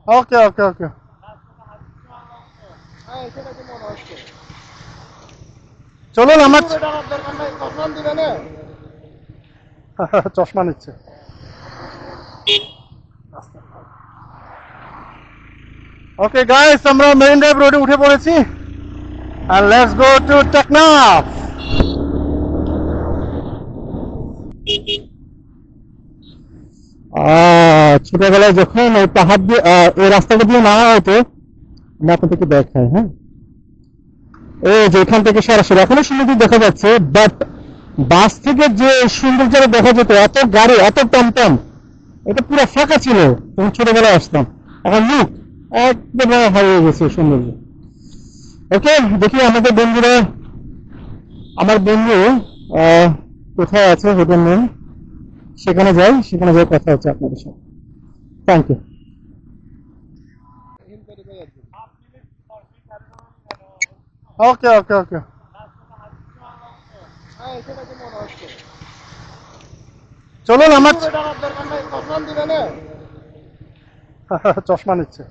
ওকে okay ওকে চলুন আমার চশমা নিচ্ছে ওকে গাইস আমরা মেরিন ড্রাইভ রোডে উঠে পড়েছি আর লেটস গো টু টেকনাফ ছোটবেলায় যখন ওই পাহাড় দিয়ে এই রাস্তাটা দিয়ে নামা হতো আমি আপনাদেরকে দেখাই হ্যাঁ এই যে এখান থেকে সরাসরি এখনো সুন্দর দেখা যাচ্ছে বাট বাস থেকে যে সৌন্দর্যটা দেখা যেত এত গাড়ি এত টমটম এটা পুরো ফাঁকা ছিল তখন ছোটবেলায় আসতাম এখন লুক একদম হারিয়ে গেছে সৌন্দর্য ওকে দেখি আমাদের বন্ধুরা আমার বন্ধু কোথায় আছে হোটেল নেই সেখানে যাই কথা হচ্ছে আপনাদের সাথে থ্যাংক ইউ ওকে ওকে ওকে চলুন আমার চশমা নিচ্ছে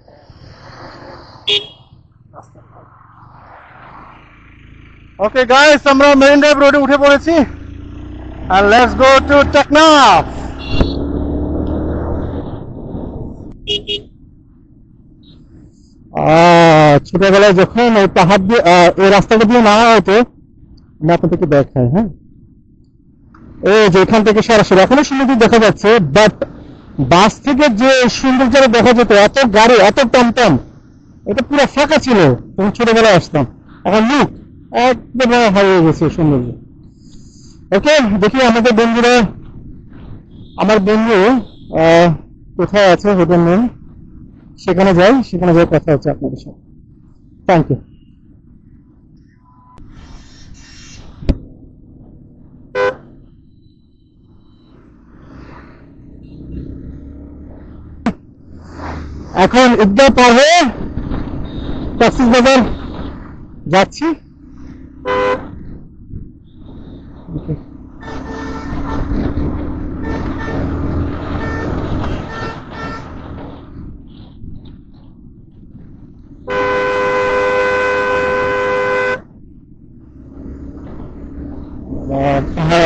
ওকে গাইস আমরা মেরিন ড্রাইভ রোডে উঠে পড়েছি আর লেটস গো টু টেকনাফ ছোটবেলায় যখন ওই পাহাড় দিয়ে এই রাস্তাটা দিয়ে নামা হতো আমি আপনাদেরকে দেখাই হ্যাঁ এই যে এখান থেকে সরাসরি এখনো সুন্দর দেখা যাচ্ছে বাট বাস থেকে যে সৌন্দর্যটা দেখা যেত এত গাড়ি এত টমটম এটা পুরো ফাঁকা ছিল তখন ছোটবেলায় আসতাম এখন লুক একদম হারিয়ে গেছে সৌন্দর্য ওকে দেখি আমাদের বন্ধুরা আমার বন্ধু কোথায় আছে হোটেল নেই সেখানে যাই কথা হচ্ছে আপনাদের সাথে থ্যাংক ইউ এখন ঈদগাহ পার হয়ে কক্সবাজার যাচ্ছি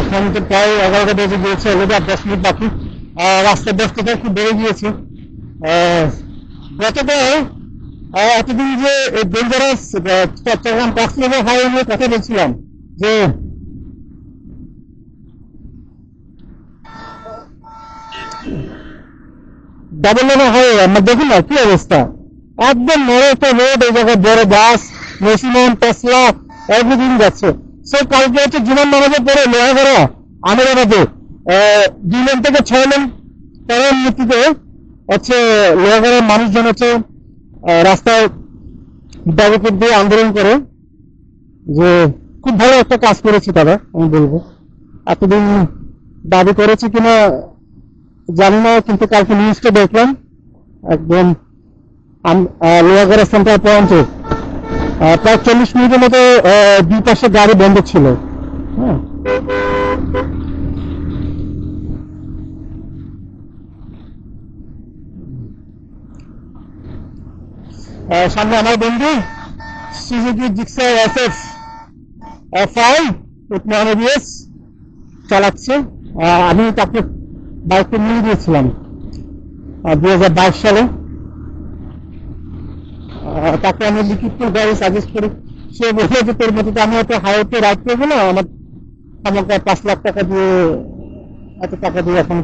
এখন তো প্রায় 11টা বেজে গিয়েছে অলরেডি আর 10 মিনিট বাকি রাস্তার ব্যস্ততা খুব বেড়ে গিয়েছে গতকাল এতদিন যে ডেঞ্জারাস চট্টগ্রাম কক্সবাজার হাইওয়ে নিয়ে কথা বলছিলাম যে ডাবল লেন হাইওয়ে আমরা দেখি না কি অবস্থা একদম বড় একটা রোড এই জায়গায় বড় বাস মেশিন টেসলা এভরিথিং যাচ্ছে সে কালকে হচ্ছে জীবন নামাজের পরে লোহাগড়া আমিরাবাদে 2 লেন থেকে 6 লেন করার নীতিতে হচ্ছে লোহাগড়ার মানুষজন হচ্ছে রাস্তায় ব্যারিকেড দিয়ে আন্দোলন করে যে খুব ভালো একটা কাজ করেছে তারা আমি বলবো এতদিন দাবি করেছে কিনা জানি না কিন্তু কালকে নিউজটা দেখলাম একদম লোহাগড়া সেন্টার পয়েন্টে প্রায় 40 মিনিটের মতো দুই পাশে গাড়ি বন্ধ ছিল হ্যাঁ সামনে আমার বন্ধু Suzuki Gixxer SF FI with চালাচ্ছে আমি তাকে বাইকটা নিয়ে দিয়েছিলাম 2022 সালে তাকে আমি লিখিত গাড়ি সাজেস্ট করি সে বলে যে তোর মতো আমি হয়তো হাইওয়েতে রাইড করবো না আমার আমাকে 5 লাখ টাকা দিয়ে এত টাকা দিয়ে এখন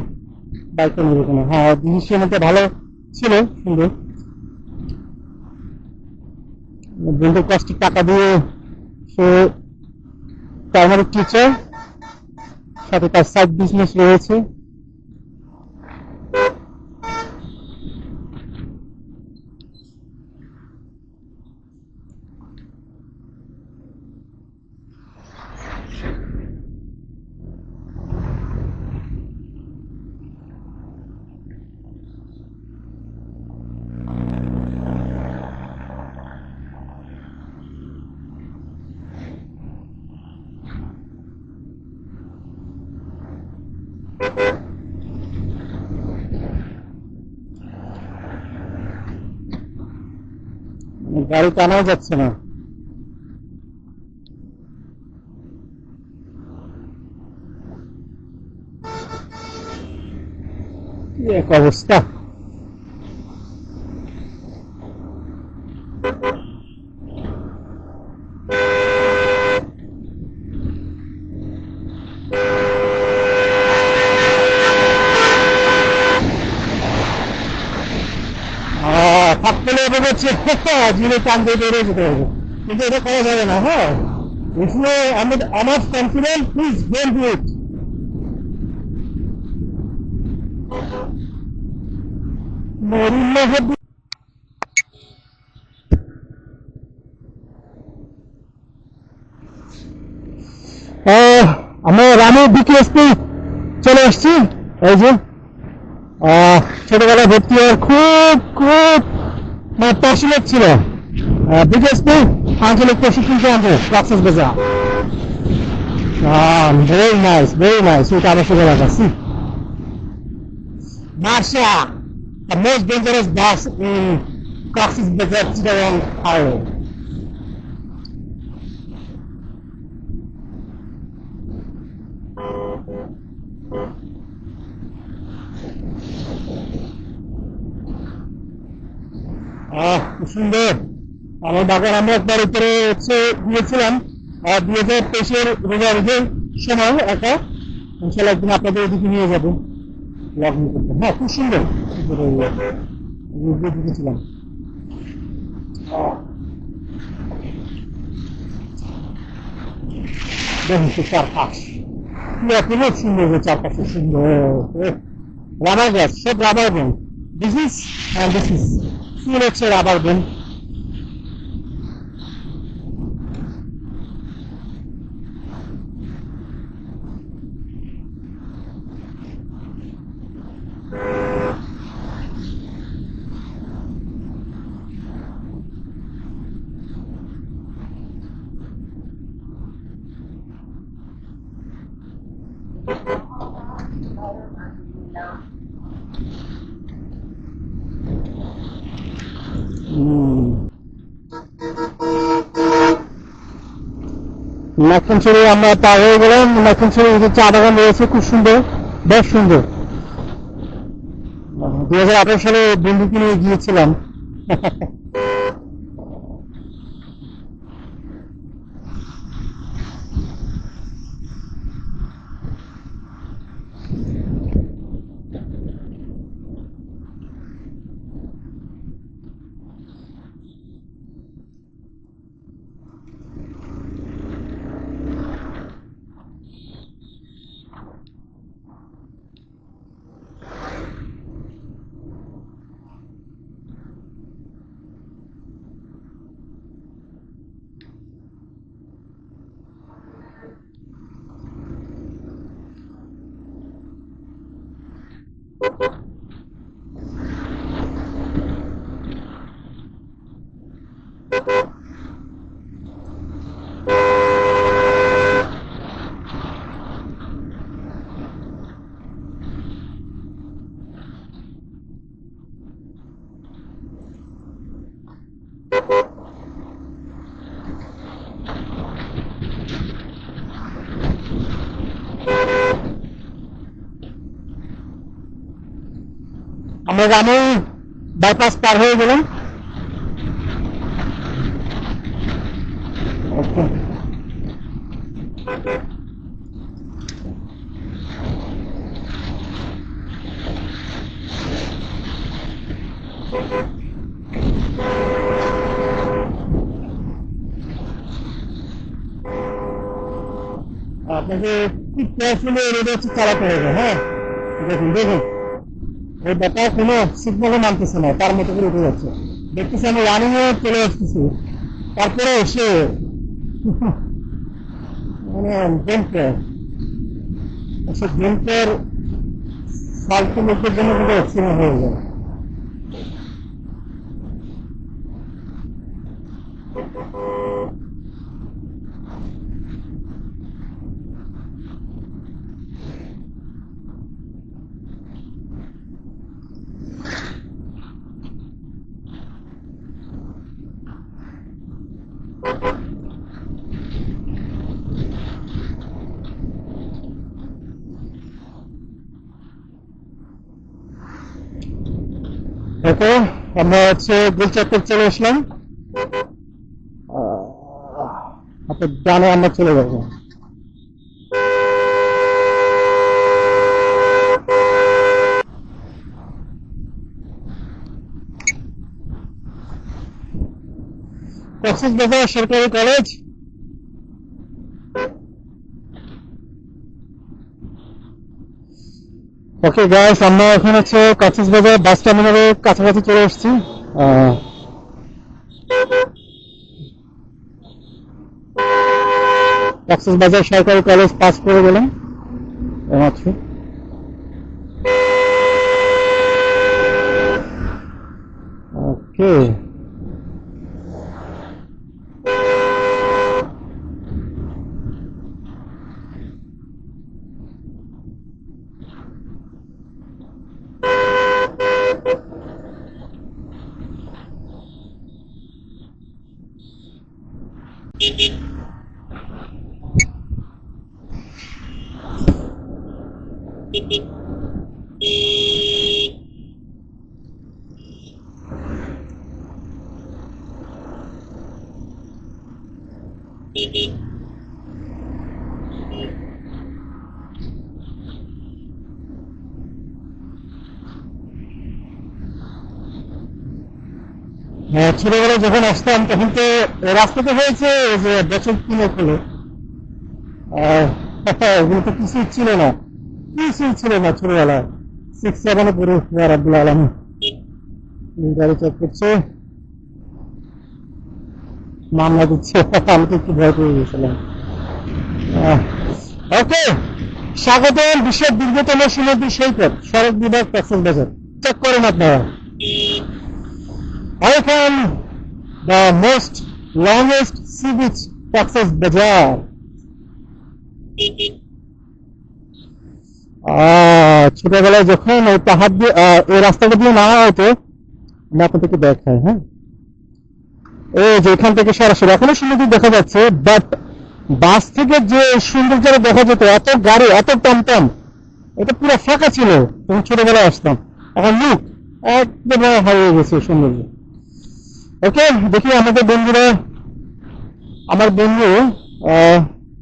বাইকটা নেবো কেন হ্যাঁ জিনিসের মধ্যে ভালো ছিল সুন্দর বন্ধুর কষ্ট টাকা দিয়ে সে প্রাইমারি টিচার সাথে তার সাইড বিজনেস রয়েছে গাড়ি টানাও যাচ্ছে না। কি এক অবস্থা! থাকতে লেগে যাচ্ছে, জিরে টান দিয়ে বেরিয়ে যেতে হবে, কিন্তু এটা করা যাবে না। হ্যাঁ, इसलिए আমার confident, please don't do it. আমরা রামু বিকেএসপি চলে আসছি। এই যে ছোটবেলায় ভর্তি হওয়ার খুব খুব প্যাশনেট ছিল। বিকেএসপি আঞ্চলিক প্রশিক্ষণ কেন্দ্র কক্সেস বাজার। very nice ওইটা আবশ্যক এলাকা। Marsha, the most dangerous bus in Cox's Bazar Chittagong Highway. খুব সুন্দর। আমার বাগান আমরা একবার উপরে হচ্ছে গিয়েছিলাম 2023-এর রোজার সময় একা। ইনশাল্লাহ একদিন আপনাদের ওদিকে নিয়ে যাবো ব্লগিং করতে। হ্যাঁ, খুব সুন্দর দেখেছিলাম। দেখুন তো চারপাশ কি অপূর্ব সুন্দর, চারপাশে সুন্দর রাবার গাছ, সব রাবার বন। দিস ইজ ফুল হচ্ছে রাবার বন। নাক্ষণছড়ি আমরা পার হয়ে গেলাম। নাক্ষণছড়ি চা বাগান রয়েছে, খুব সুন্দর, বেশ সুন্দর। 2018 সালে বন্ধুকে নিয়ে গিয়েছিলাম। আমরা রামু বাইপাস পার হয়ে গেলাম। আপনাকে খুব কেয়ারফুলি রোডে হচ্ছে চালাতে হবে। হ্যাঁ, দেখুন দেখুন ওই ব্যাপার কোনো সিগন্যালও মানতেছে না, তার মতো করে উঠে যাচ্ছে। দেখতেছি আমি রানিং এ চলে আসতেছি, তারপরে এসে মানে গেমটার ফালতু লোকের জন্য কিন্তু অ্যাক্সিডেন্ট হয়ে যায়। ওকে, আমরা হচ্ছে গোলচত্বর চলে আসলাম। আপনার ডানে আমরা চলে যাবো। কক্সবাজার সরকারি কলেজ। ওকে গাইস, আমরা এখন হচ্ছে কক্সবাজার বাস টার্মিনালের কাছাকাছি চলে এসেছি। কক্সবাজার সরকারি কলেজ পাস করে গেলাম এইমাত্র। ওকে, ছোটবেলায় যখন আসতাম তখন তো রাস্তাতে হয়েছে যে বছর 3 হলো। ওগুলো তো কিছুই ছিল না, কিছুই ছিল না ছোটবেলায়। 6-7 পরে আব্দুল আলম গাড়ি চেক করছে, মামলা দিচ্ছে। আমি তো একটু ভয় পেয়ে গেছিলাম। ওকে, স্বাগতম বিশ্বের দীর্ঘতম সমুদ্র সৈকত সড়ক বিভাগ কক্সবাজার। চেক করেন আপনারা। I found the most longest sea beach Cox's Bazar. ছোটবেলায় যখন ওই পাহাড় দিয়ে এই রাস্তাটা দিয়ে নামা হতো, আমি আপনাদেরকে দেখাই। হ্যাঁ, এই যে এখান থেকে সরাসরি এখনো সমুদ্র দেখা যাচ্ছে, বাট বাস থেকে যে সৌন্দর্যটা দেখা যেত, এত গাড়ি এত টমটম, এটা পুরো ফাঁকা ছিল তখন ছোটবেলায় আসতাম। এখন লুক একদম হারিয়ে গেছে সৌন্দর্য। ওকে, দেখি আমাদের বন্ধুরা, আমার বন্ধু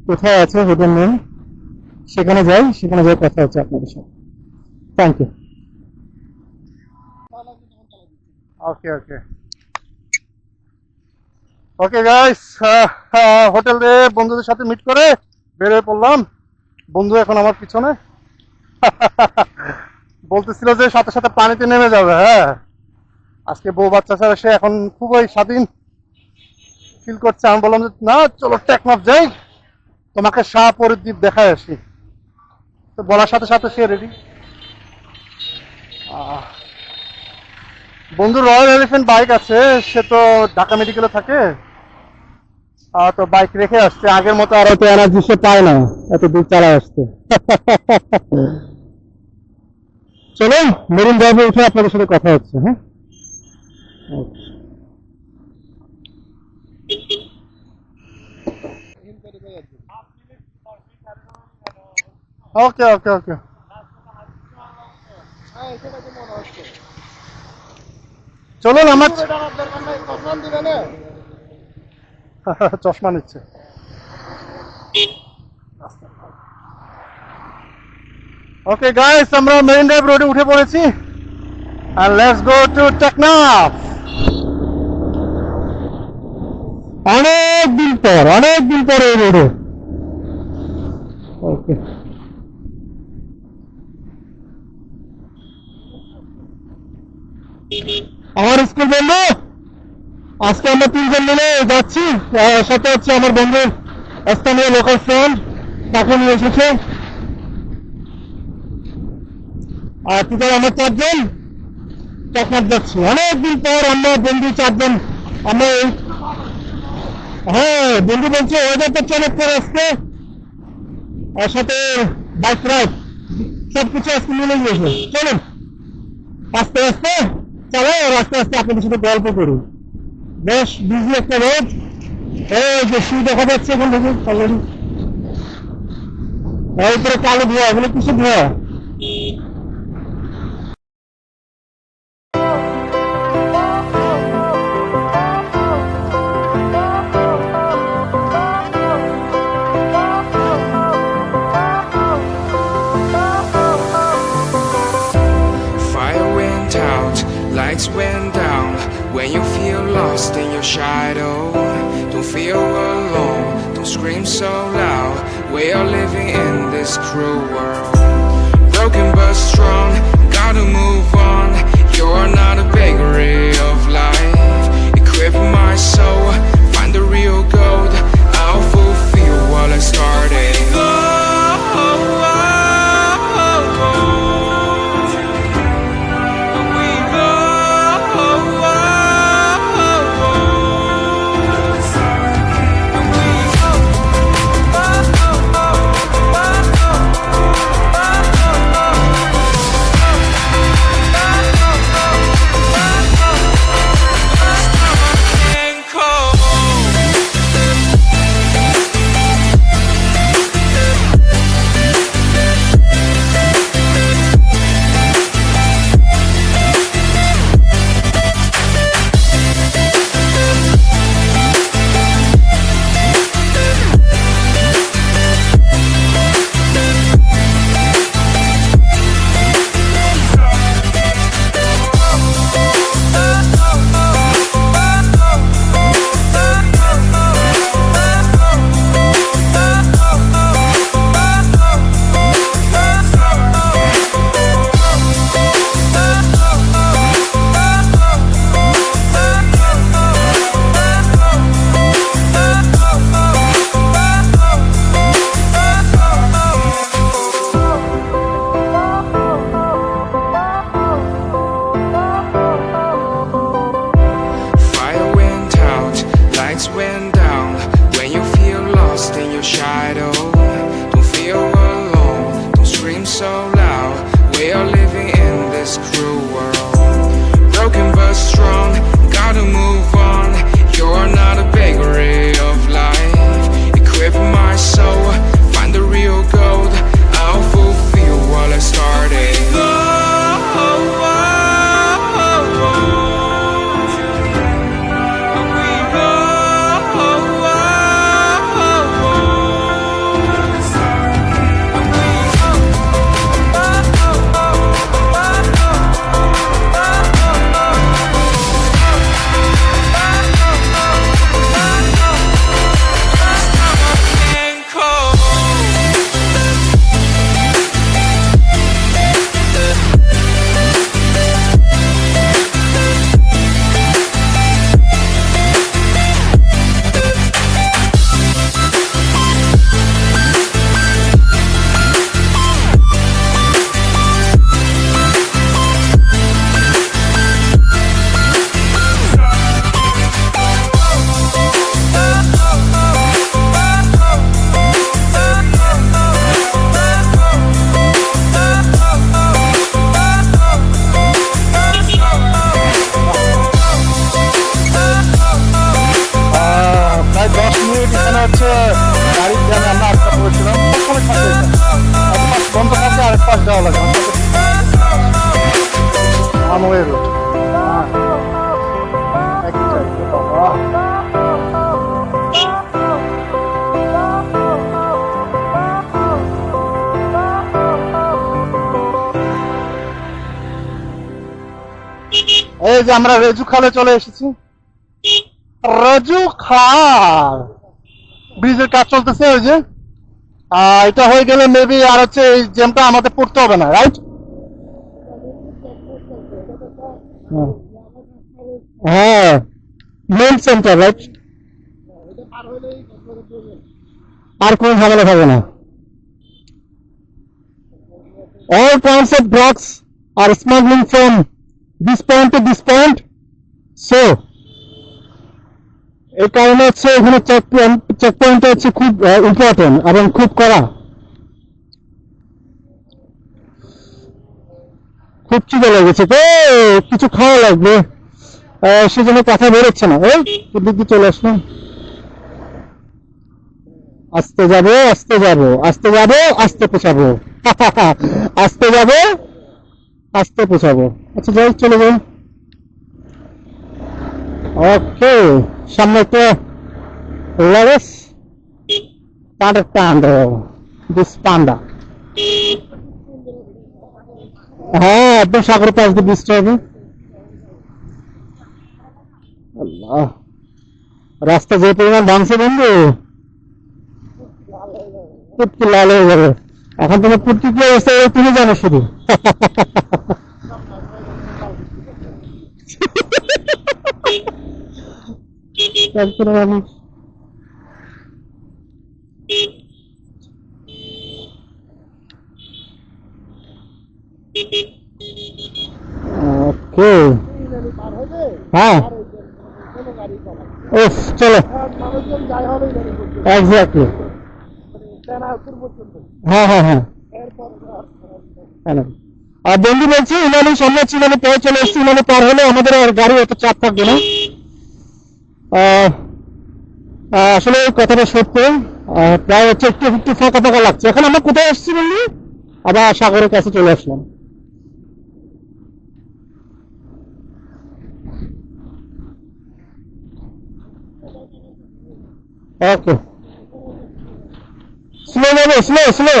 কোথায় আছে হোটেল নেই, সেখানে যাই, সেখানে যাই কথা হচ্ছে আপনাদের সাথে। Thank you. Okay okay okay guys, হোটেলে বন্ধুদের সাথে মিট করে বেরিয়ে পড়লাম। বন্ধু এখন আমার পিছনে বলতেছিল যে সাথে সাথে পানিতে নেমে যাবে। হ্যাঁ, আজকে বউ বাচ্চা ছাড়া সে এখন খুবই স্বাধীন ফিল করছে। আমি বললাম যে না, চলো টেকনাফ যাই, তোমাকে শাহপরীর দেখায় আসি। তো বলার সাথে সাথে সে রেডি। বন্ধু রয়্যাল এলিফ্যান্ট বাইক আছে, সে তো ঢাকা মেডিকেলে থাকে, তো বাইক রেখে আসছে। আগের মতো আর এত এনার্জি সে পায় না এত দূর চালায় আসতে। চলো মেরিন ড্রাইভে উঠে আপনাদের সাথে কথা হচ্ছে। হ্যাঁ, ওকে ওকে ওকে। চলুন আমার চশমা নিচ্ছে। ওকে গাইস, আমরা মেরিন ড্রাইভ রোডে উঠে পড়েছি। and let's go to Teknaf. অনেকদিন পর এই রোডে। ওকে, আমার স্কুল বন্ধু, আজকে আমরা 3 জন মিলে যাচ্ছি। সাথে হচ্ছে আমার বন্ধুর স্থানীয় লোকাল ফ্রেন্ড, তাকে নিয়ে এসেছে। আর টোটাল আমরা 4 জন টেকনাফ যাচ্ছি। অনেকদিন পর আমরা বন্ধু 4 জন। আমরা হ্যাঁ, বন্ধু বলছে ওয়েদারটা চমৎকার আজকে, আর সাথে বাইক রাইড সবকিছু আজকে মিলে গিয়েছে। চলুন আস্তে আস্তে চালাই আর আস্তে আস্তে আপনাদের সাথে গল্প করি। বেশ বিজি একটা রোড। এই যে শু দেখা যাচ্ছে এখান থেকে অলরেডি, উপরে কালো ধোয়া, এগুলো কিছু ধোয়া। lights went down. When you feel lost in your shadow, don't feel alone, don't scream so loud. We are living in this cruel world, broken but strong, gotta move on. You're not a bakery of life, equip my soul, find the real gold. I'll fulfill what I started. Went down. When you feel lost in your shadow, don't feel alone, don't scream so loud. We are living in this cruel world, broken but strong, gotta move on. You're not a bakery of life, equip my soul, find the real gold. I'll fulfill what I started. গাড়ির জ্যামে আমরা আটকা পড়েছিলাম, বন্ধ থাকলে আরেক পাশ যাওয়া লাগে আমওয়ে রোড। এই যে আমরা রেজু খালে চলে এসেছি, রেজু খাল ব্রিজের কাজ চলতেছে। ওই যে এটা হয়ে গেলে মেবি আর হচ্ছে এই জ্যামটা আমাদের পড়তে হবে না, রাইট? হ্যাঁ, মেইন সেন্টার, রাইট? আর কোন ঝামেলা থাকবে না। All transit blocks are smuggling from this point to this point. So এই কারণে হচ্ছে এখানে চেক পয়েন্টটা হচ্ছে খুব ইম্পর্টেন্ট এবং খুব কড়া। খুব খিদে লেগেছে তো, কিছু খাওয়া লাগবে, সেজন্য কথা বেরোচ্ছে না। এই দিক চলে আসলাম। আস্তে যাবো, আস্তে যাবো, আস্তে যাবো, আস্তে পোছাবো, আস্তে যাবো, আস্তে পোছাবো। আচ্ছা যাই, চলে যাই। ওকে, সামনে একটা লেগেস পান্ডা। হ্যাঁ, একদম সাগর পাশ দিয়ে বৃষ্টি হবে। আল্লাহ, রাস্তা যে পরিমাণ ভাঙছে বন্ধু, পুটকি লাল হয়ে যাবে। এখন তোমার পুটকি কি অবস্থা হবে তুমি জানো শুধু। তারপরে আমি ওকে, হ্যাঁ উফ চলো, এক্স্যাক্টলি, হ্যাঁ হ্যাঁ হ্যাঁ। হ্যালো। আর বন্ধু বলছি ইনানি সামনে ছিল, ইনানি পরে চলে এসছি, ইনানি পার হলে আমাদের আর গাড়ি অত চাপ থাকবে না। আহ, আসলে এই কথাটা সত্য। প্রায় হচ্ছে একটু একটু ফাঁকা ফাঁকা লাগছে। এখন আমরা কোথায় এসেছি বন্ধু? আবার সাগরের কাছে চলে আসলাম। ওকে, স্লো যাবে, স্লো স্লো।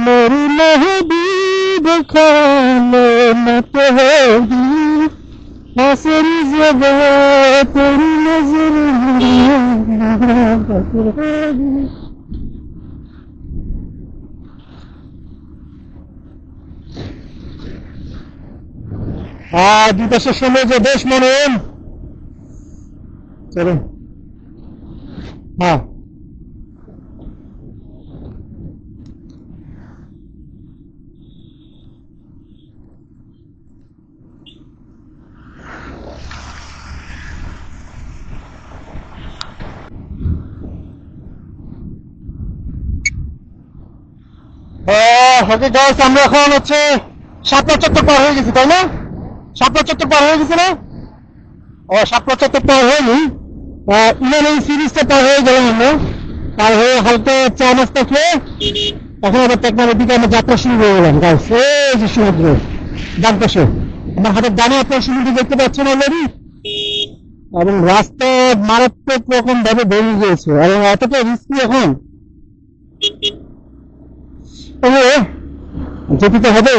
मेरी महबूब खाने न तो होगी हसरी ज़बा तेरी नजर होगी। দুটো সময় যে বেশ মনোরম। চলো, হ্যাঁ ওকে গাইস, আমরা এখন হচ্ছে শাপলা চত্বর পার হয়ে গেছি, তাই না? শাপলা চত্বর পার হয়ে গেছে না? ও শাপলা চত্বর পার হয়নি, ইনানি সিরিজটা পার হয়ে গেলাম আমরা। পার হয়ে হালকা চা নাস্তা খেয়ে এখন আবার টেকনামের দিকে আমরা যাত্রা শুরু করে গেলাম গাইস। এই যে সমুদ্র ডান পাশে, আমার হাতের ডানে আপনার সমুদ্র দেখতে পাচ্ছেন অলরেডি। এবং রাস্তা মারাত্মক রকম ভাবে ভেঙে গিয়েছে এবং এতটা রিস্কি এখন, যেতে তো হবে।